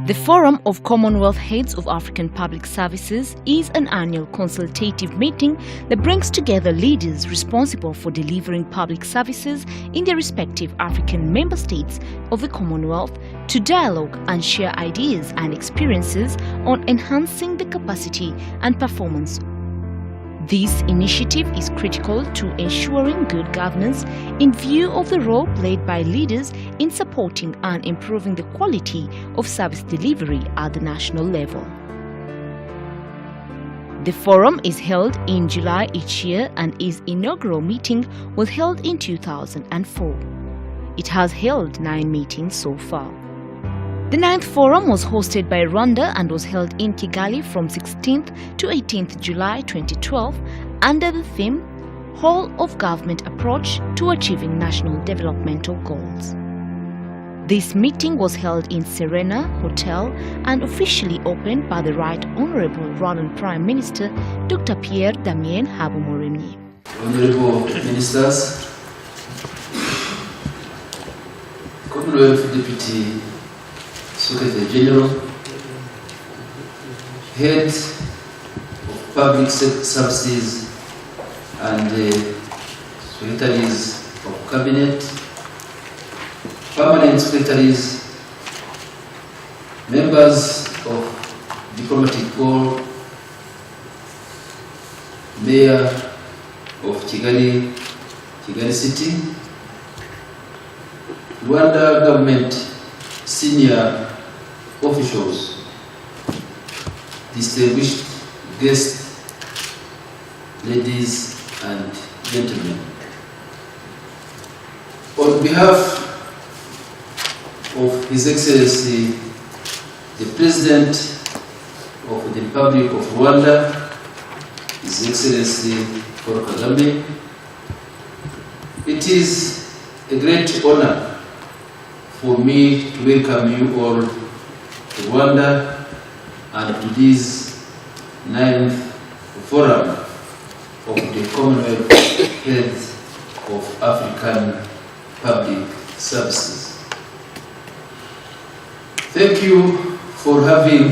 The Forum of Commonwealth Heads of African Public Services is an annual consultative meeting that brings together leaders responsible for delivering public services in their respective African member states of the Commonwealth to dialogue and share ideas and experiences on enhancing the capacity and performance. This initiative is critical to ensuring good governance in view of the role played by leaders in supporting and improving the quality of service delivery at the national level. The forum is held in July each year and its inaugural meeting was held in 2004. It has held 9 meetings so far. The 9th forum was hosted by Rwanda and was held in Kigali from 16th to 18th July 2012 under the theme Whole of Government Approach to Achieving National Developmental Goals. This meeting was held in Serena Hotel and officially opened by the Right Honorable Rwandan Prime Minister Dr. Pierre Damien Habumuremyi. Honorable Ministers, Commonwealth Deputy Secretary General, Head of Public Services and Secretaries of Cabinet, Permanent Secretaries, Members of Diplomatic Corps, Mayor of Kigali City, Rwanda Government Senior officials, distinguished guests, ladies and gentlemen. On behalf of His Excellency, the President of the Republic of Rwanda, His Excellency Paul Kagame, it is a great honor for me to welcome you all to Rwanda and to this 9th Forum of the Commonwealth Heads of African Public Services. Thank you for having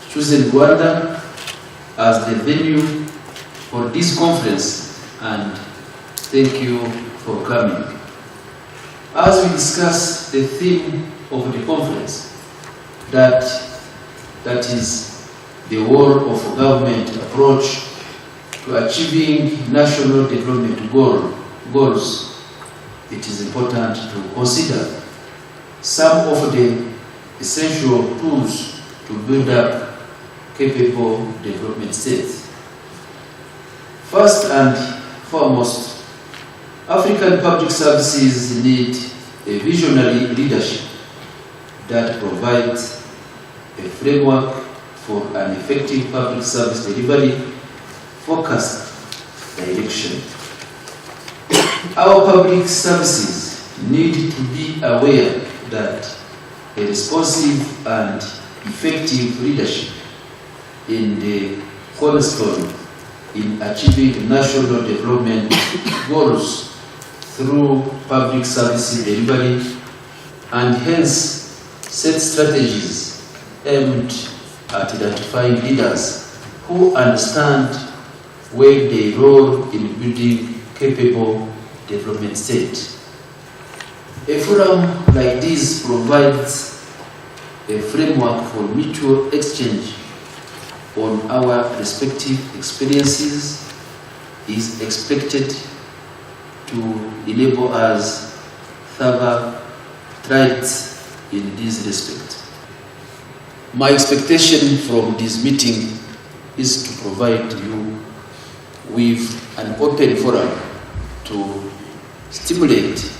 chosen Rwanda as the venue for this conference, and thank you for coming. As we discuss the theme of the conference, that is the role of government approach to achieving national development goals, it is important to consider some of the essential tools to build up capable development states. First and foremost, African public services need a visionary leadership that provides a framework for an effective public service delivery, focused direction. Our public services need to be aware that a responsive and effective leadership in the cornerstone in achieving national development goals through public service delivery, and hence set strategies aimed at identifying leaders who understand where their role in building capable development state. A forum like this provides a framework for mutual exchange on our respective experiences, is expected to enable us further strides in this respect. My expectation from this meeting is to provide you with an open forum to stimulate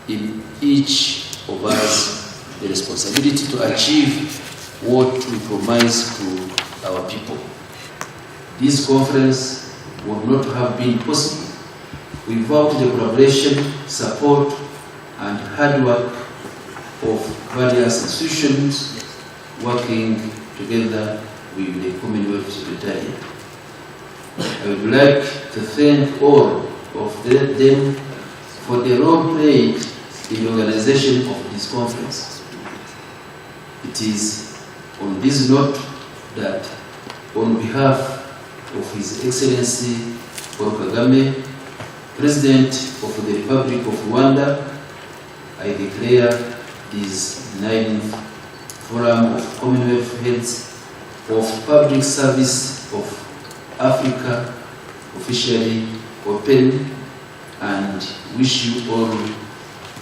in each of us the responsibility to achieve what we promise to our people. This conference would not have been possible without the collaboration, support, and hard work of various institutions working together with the Commonwealth Secretariat. I would like to thank all of them for the role played in the organization of this conference. It is on this note that, on behalf of His Excellency Paul Kagame, President of the Republic of Rwanda, I declare this 9th Forum of Commonwealth Heads of Public Service of Africa officially open, and wish you all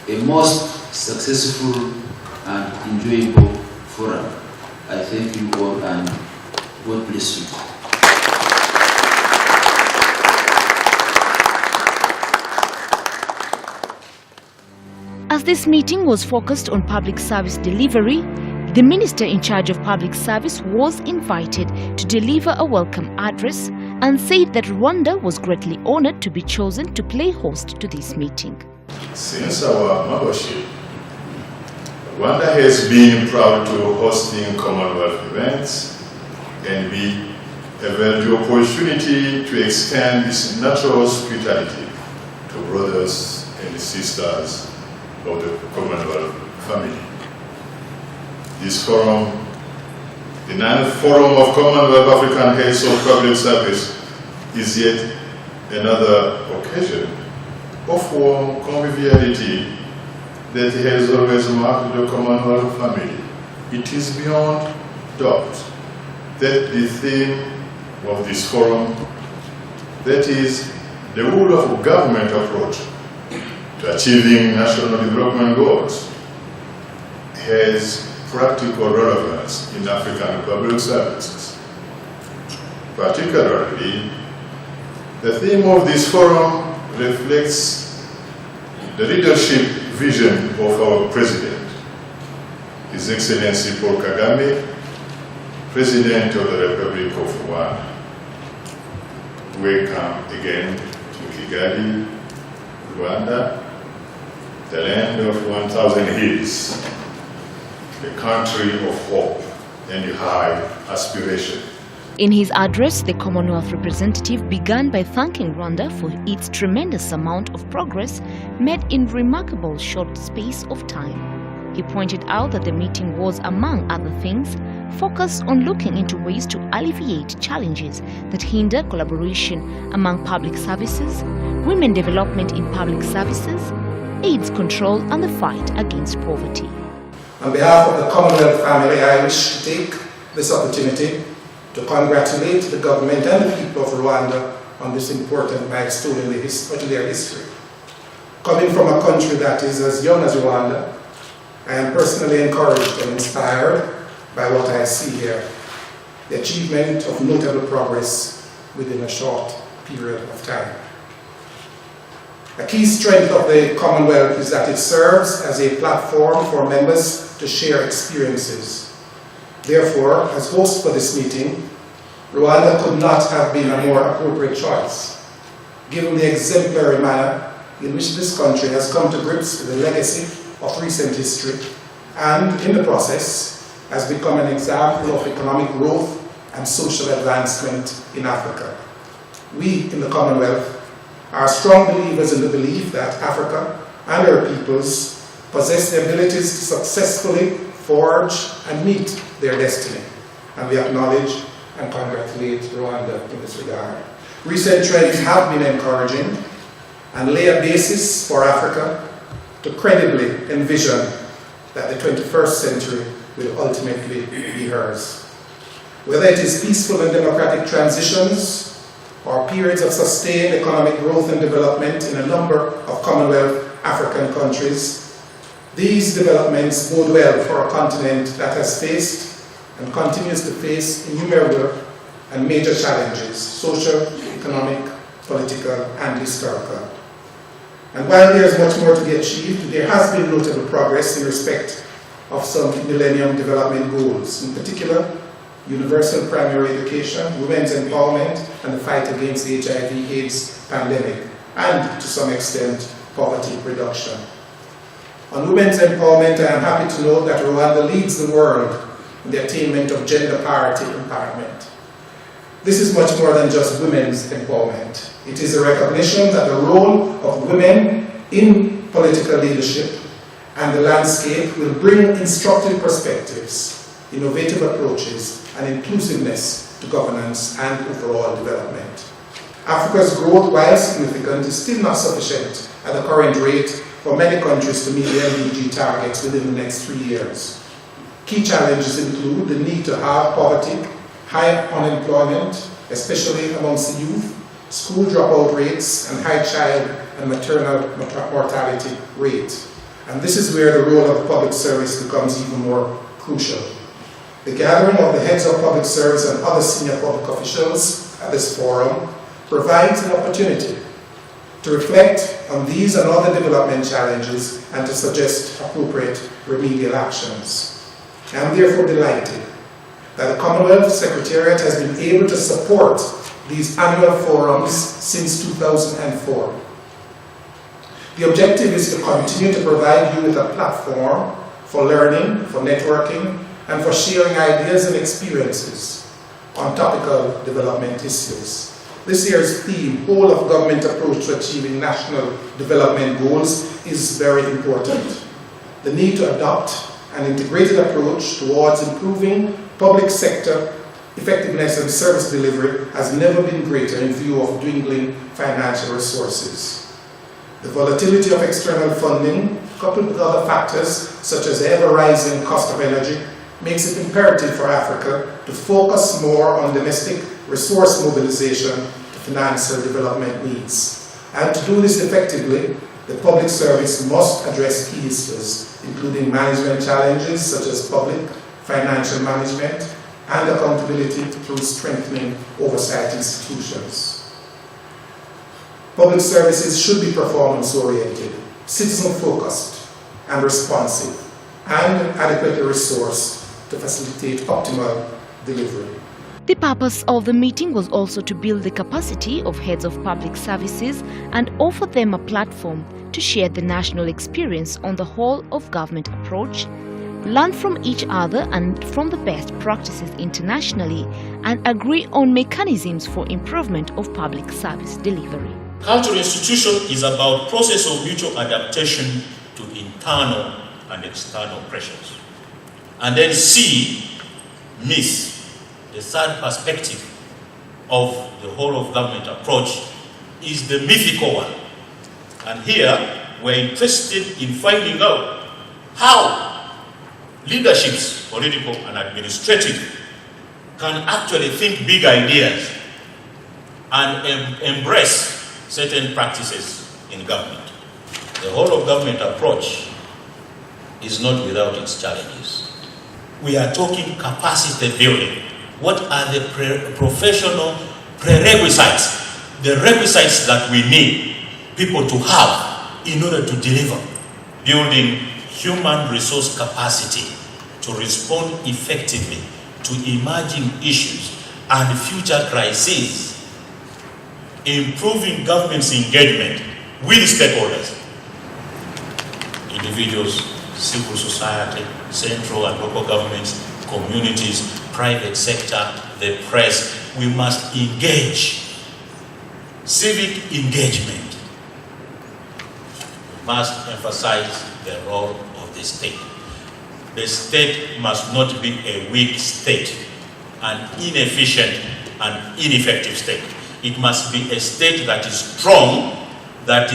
a most successful and enjoyable forum. I thank you all and God bless you. As this meeting was focused on public service delivery, the Minister in charge of public service was invited to deliver a welcome address and said that Rwanda was greatly honored to be chosen to play host to this meeting. Since our membership, Rwanda has been proud to hosting Commonwealth events, and we have had the opportunity to extend this natural hospitality to brothers and sisters of the Commonwealth family. This forum, the 9th Forum of Commonwealth African Heads of Public Service, is yet another occasion of warm conviviality that has always marked the Commonwealth family. It is beyond doubt that the theme of this forum, that is the rule of government approach to achieving national development goals, has practical relevance in African public services. Particularly, the theme of this forum reflects the leadership vision of our President, His Excellency Paul Kagame, President of the Republic of Rwanda. Welcome again to Kigali, Rwanda, the land of 1,000 hills, the country of hope and high aspiration. In his address, the Commonwealth representative began by thanking Rwanda for its tremendous amount of progress made in remarkable short space of time. He pointed out that the meeting was, among other things, focused on looking into ways to alleviate challenges that hinder collaboration among public services, women development in public services, AIDS control, and the fight against poverty. On behalf of the Commonwealth family, I wish to take this opportunity to congratulate the government and the people of Rwanda on this important milestone in their history. Coming from a country that is as young as Rwanda, I am personally encouraged and inspired by what I see here, the achievement of notable progress within a short period of time. A key strength of the Commonwealth is that it serves as a platform for members to share experiences. Therefore, as host for this meeting, Rwanda could not have been a more appropriate choice, given the exemplary manner in which this country has come to grips with the legacy of recent history, and in the process has become an example of economic growth and social advancement in Africa. We in the Commonwealth are strong believers in the belief that Africa and her peoples possess the abilities to successfully forge and meet their destiny, and we acknowledge and congratulate Rwanda in this regard. Recent trends have been encouraging and lay a basis for Africa to credibly envision that the 21st century will ultimately be hers. Whether it is peaceful and democratic transitions or periods of sustained economic growth and development in a number of Commonwealth African countries, these developments bode well for a continent that has faced and continues to face innumerable and major challenges, social, economic, political, and historical. And while there is much more to be achieved, there has been notable progress in respect of some Millennium Development Goals, in particular, universal primary education, women's empowerment, and the fight against the HIV/AIDS pandemic, and to some extent, poverty reduction. On women's empowerment, I am happy to note that Rwanda leads the world in the attainment of gender parity empowerment. This is much more than just women's empowerment. It is a recognition that the role of women in political leadership and the landscape will bring instructive perspectives, innovative approaches, and inclusiveness to governance and overall development. Africa's growth, while significant, is still not sufficient at the current rate for many countries to meet the MDG targets within the next 3 years. Key challenges include the need to halve poverty, high unemployment, especially amongst the youth, school dropout rates, and high child and maternal mortality rate. And this is where the role of the public service becomes even more crucial. The gathering of the heads of public service and other senior public officials at this forum provides an opportunity to reflect on these and other development challenges and to suggest appropriate remedial actions. I am therefore delighted that the Commonwealth Secretariat has been able to support these annual forums since 2004. The objective is to continue to provide you with a platform for learning, for networking, and for sharing ideas and experiences on topical development issues. This year's theme, Whole of Government Approach to Achieving National Development Goals, is very important. The need to adopt an integrated approach towards improving public sector effectiveness and service delivery has never been greater in view of dwindling financial resources. The volatility of external funding, coupled with other factors such as the ever-rising cost of energy, makes it imperative for Africa to focus more on domestic resource mobilization to finance her development needs. And to do this effectively, the public service must address key issues, including management challenges such as public financial management and accountability through strengthening oversight institutions. Public services should be performance-oriented, citizen-focused, and responsive, and adequately resourced to facilitate optimal delivery. The purpose of the meeting was also to build the capacity of heads of public services and offer them a platform to share the national experience on the whole of government approach, learn from each other and from the best practices internationally, and agree on mechanisms for improvement of public service delivery. Cultural institution is about process of mutual adaptation to internal and external pressures. And then miss, the third perspective of the whole of government approach is the mythical one. And here we're interested in finding out how leaderships, political and administrative, can actually think big ideas and embrace certain practices in government. The whole of government approach is not without its challenges. We are talking capacity building. What are the professional prerequisites, the requisites that we need people to have in order to deliver? Building human resource capacity to respond effectively to emerging issues and future crises. Improving government's engagement with stakeholders, individuals, civil society, central and local governments, communities, private sector, the press. We must engage. Civic engagement. We must emphasize the role of the state. The state must not be a weak state, an inefficient and ineffective state. It must be a state that is strong, that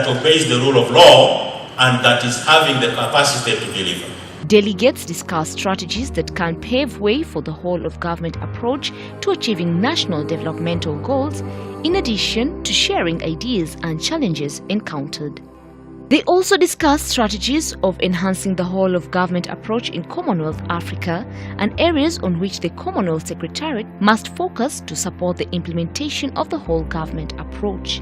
obeys the rule of law, and that is having the capacity to deliver. Delegates discussed strategies that can pave way for the whole of government approach to achieving national developmental goals, in addition to sharing ideas and challenges encountered. They also discussed strategies of enhancing the whole of government approach in Commonwealth Africa and areas on which the Commonwealth Secretariat must focus to support the implementation of the whole government approach.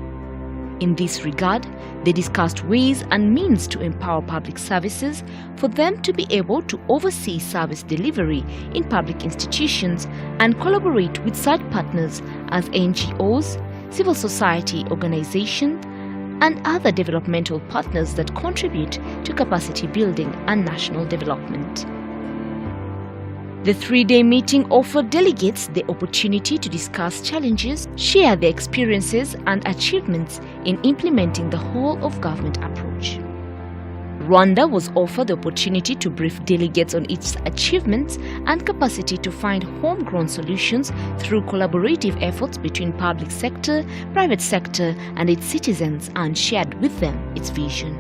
In this regard, they discussed ways and means to empower public services for them to be able to oversee service delivery in public institutions and collaborate with such partners as NGOs, civil society organizations, and other developmental partners that contribute to capacity building and national development. The three-day meeting offered delegates the opportunity to discuss challenges, share their experiences and achievements in implementing the whole of government approach. Rwanda was offered the opportunity to brief delegates on its achievements and capacity to find homegrown solutions through collaborative efforts between public sector, private sector, and its citizens, and shared with them its vision.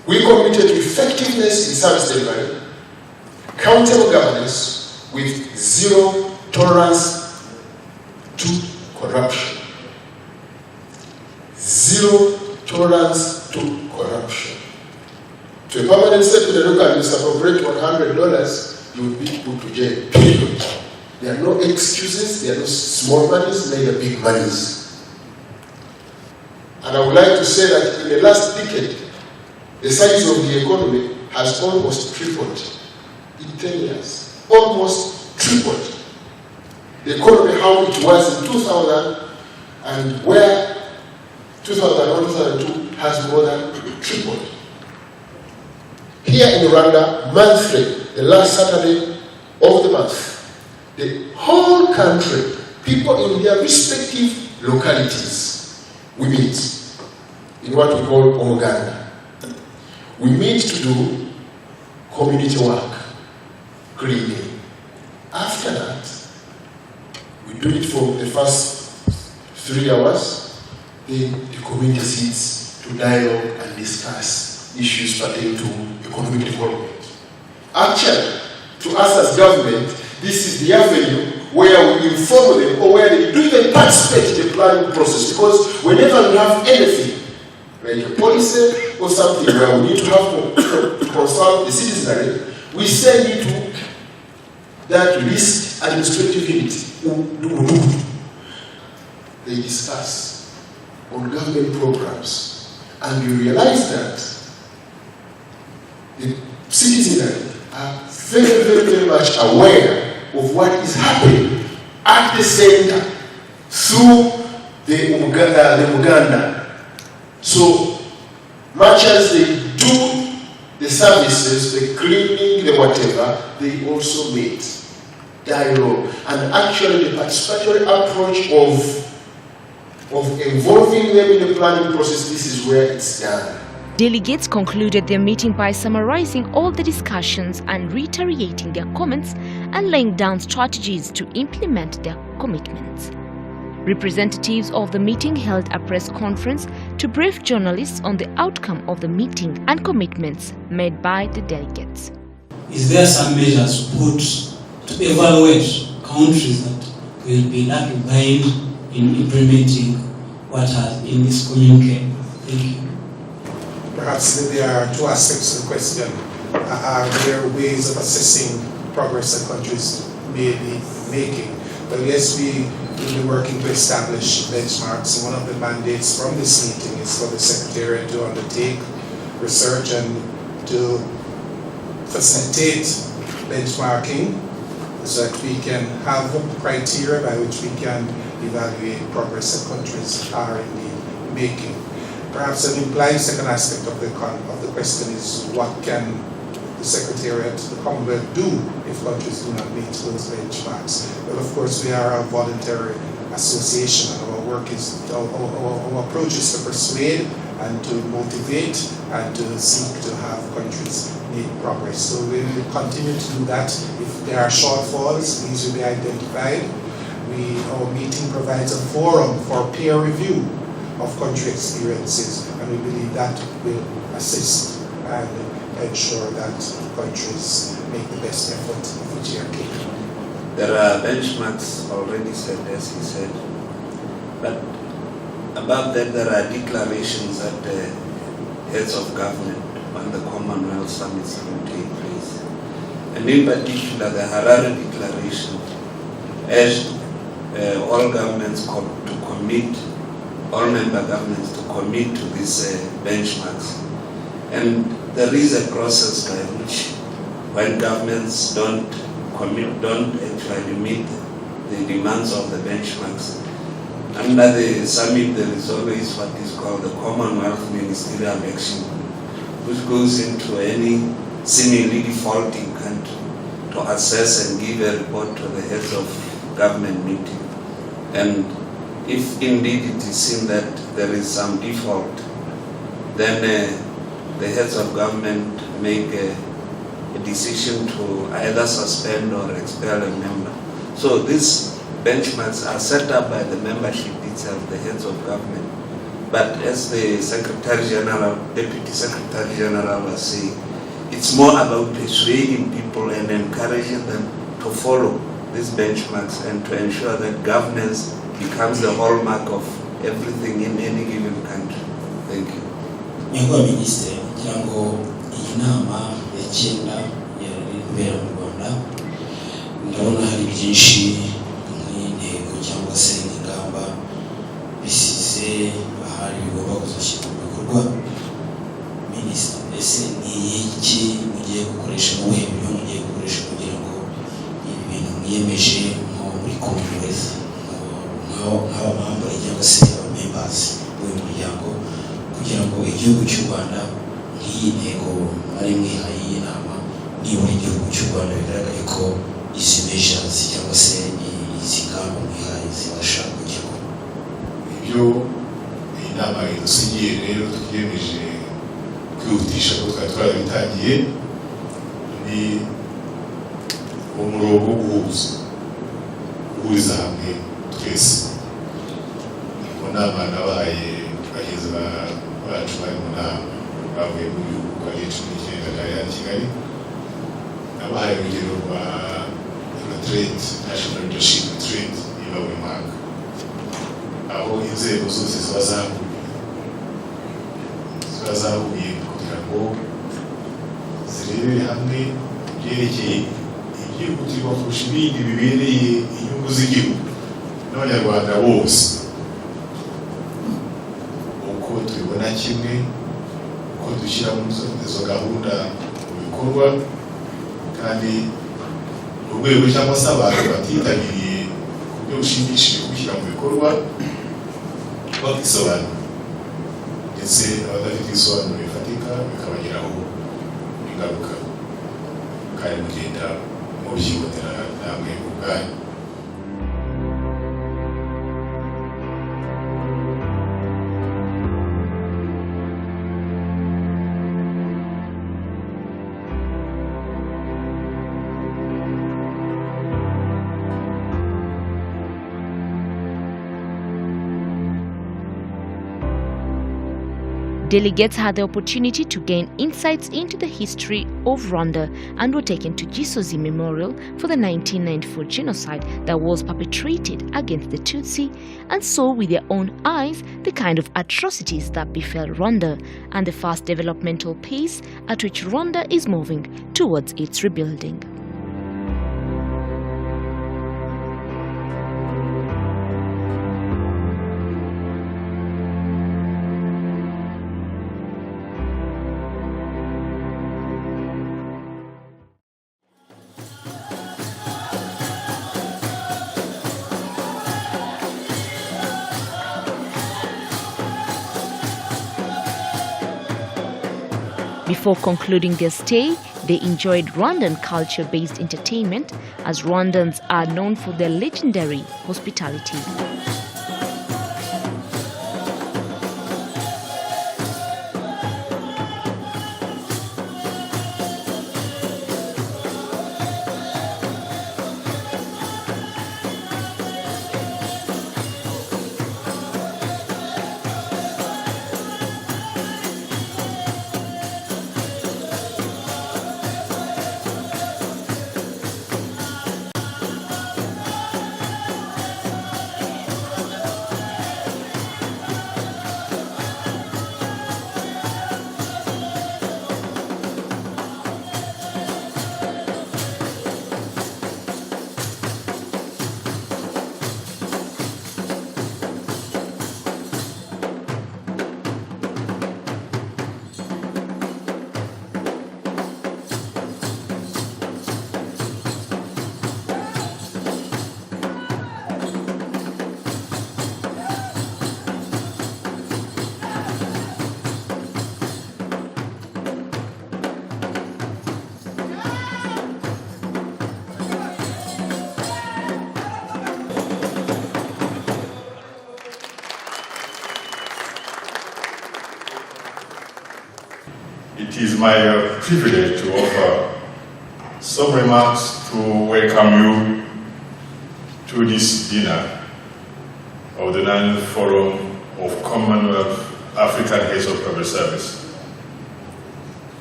We committed to effectiveness in service delivery, accountable governance with zero tolerance to corruption. Zero tolerance to corruption. To a permanent secretary who can misappropriate $100, you will be put to jail. Period. There are no excuses, there are no small monies, neither big monies. And I would like to say that in the last decade, the size of the economy has almost tripled in 10 years. Almost tripled. The economy, how it was in 2000 and where 2001, 2002 has more than tripled. Here in Rwanda, monthly, the last Saturday of the month, the whole country, people in their respective localities, we meet in what we call Omuganda. We meet to do community work, cleaning. After that, we do it for the first 3 hours, then the community sits to dialogue and discuss issues pertaining to economic development. Actually, to us as government, this is the avenue where we inform them or where they do even participate in the planning process, because whenever we have anything, like a policy or something where we need to have to consult the citizenry, we send it to that least administrative unit. They discuss on government programs, and you realize that the citizenry are very, very, very much aware of what is happening at the center through the Umuganda. So much as they do the services, the cleaning, the whatever, they also meet, dialogue, and actually the participatory approach of involving them in the planning process, this is where it's done. Delegates concluded their meeting by summarizing all the discussions and reiterating their comments and laying down strategies to implement their commitments. Representatives of the meeting held a press conference to brief journalists on the outcome of the meeting and commitments made by the delegates. Is there some measures put to evaluate countries that will be lagging behind in implementing what are in this communique? Thank you. Perhaps there are two aspects to the question. Are there ways of assessing progress that countries may be making? Well, yes, we will be working to establish benchmarks. One of the mandates from this meeting is for the Secretariat to undertake research and to facilitate benchmarking so that we can have criteria by which we can evaluate progress that countries are indeed making. Perhaps an implied second aspect of the question is what can the Secretariat, the Commonwealth, do if countries do not meet those benchmarks? Well, of course, we are a voluntary association, and our work is, our approach is to persuade and to motivate and to seek to have countries make progress. So we will continue to do that. If there are shortfalls, these will be identified. Our meeting provides a forum for peer review of country experiences, and we believe that will assist and ensure that countries make the best effort of which they are capable. There are benchmarks already set, as he said, but above that there are declarations that the heads of government on the Commonwealth summits will take place. And in particular, the Harare Declaration urged all governments to commit, all member governments to commit to these benchmarks. And there is a process by which, when governments don't actually meet the demands of the benchmarks, under the summit there is always what is called the Commonwealth Ministerial Action, which goes into any seemingly defaulting country to assess and give a report to the heads of government meeting. And if indeed it is seen that there is some default, then the heads of government make a decision to either suspend or expel a member. So these benchmarks are set up by the membership itself, the heads of government. But as the Secretary General, Deputy Secretary General was saying, it's more about persuading people and encouraging them to follow these benchmarks and to ensure that governance becomes the hallmark of everything in any given country. Thank you. Nyakubahwa Minisitiri, kugira ngo iyi nama ya cyenda ibera mu Rwanda, ndabona hari byinshi nk'intego cyangwa se ingamba bisize ahari bigomba kuzashyirwa mu bikorwa. Minisitiri, ese ni iki mugiye gukoresha, mu bihe byo mugiye gukoresha kugira ngo ibi bintu mwiyemeje nko muri Commonwealth nk'abamambari cyangwa se abamembers b'uyu muryango, kugira ngo igihugu cy'u Rwanda nk'iyi ntego ari mwihaye iyi nama, nibura igihugu cy'u Rwanda bigaragare ko izi measures cyangwa se izi ngamba mwihaye zibasha kugerwaho? Ibyo iyi nama idusigiye rero twiyemeje kwihutisha ko twari twarabitangiye, ni umurongo wo guhuriza hamwe twese. Mu nama nabaye bagenzi bacu bari mu nama bavuye mu bihugu kwa H19 ya Kigali, nabahaye urugero rwa trade, national leadership trade y'uyu mwaka, aho inzego zose zahuye kugira ngo zirebere hamwe ibyerekeye ibyihutirwa kurusha ibindi bibereye inyungu z'igihugu n'abanyarwanda bose, uko tubibona kimwe, uko dushyira izo gahunda mu bikorwa, kandi urwego cyangwa se abantu batitabiriye ku buryo bushimishije kubishyira mu bikorwa bakisobanura, ndetse abadafite ibisobanuro bifatika bikabagiraho ingaruka, kandi mugenda mubyibonera namwe ubwanyu. Delegates had the opportunity to gain insights into the history of Rwanda and were taken to Gisozi Memorial for the 1994 genocide that was perpetrated against the Tutsi, and saw with their own eyes the kind of atrocities that befell Rwanda and the fast developmental pace at which Rwanda is moving towards its rebuilding. Before concluding their stay, they enjoyed Rwandan culture-based entertainment, as Rwandans are known for their legendary hospitality. it is my privilege to offer some remarks to welcome you to this dinner of the 9th Forum of Commonwealth African Heads of Public Service.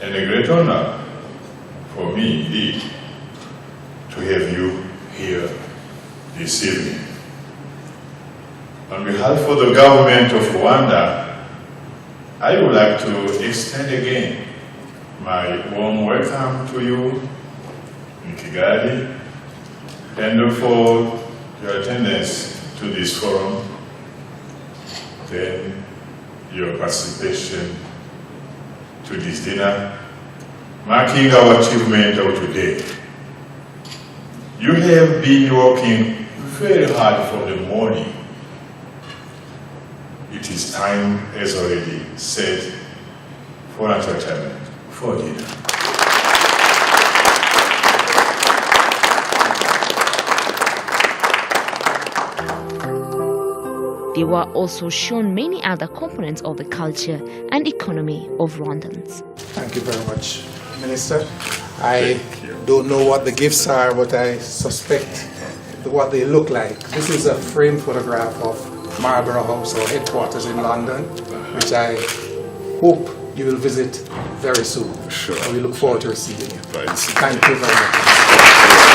And a great honor for me, indeed, to have you here this evening. On behalf of the government of Rwanda, I would like to extend again my warm welcome to you in Kigali, and for your attendance to this forum, then your participation to this dinner, marking our achievement of today. You have been working very hard from the morning. It is time, as already said, for entertainment, for dinner. They were also shown many other components of the culture and economy of Rwandans. Thank you very much, Minister. I don't know what the gifts are, but I suspect what they look like. This is a framed photograph of Marlborough House, our headquarters in London, which I hope you will visit very soon. Sure. And we look forward to receiving you. Right. Thank you very much.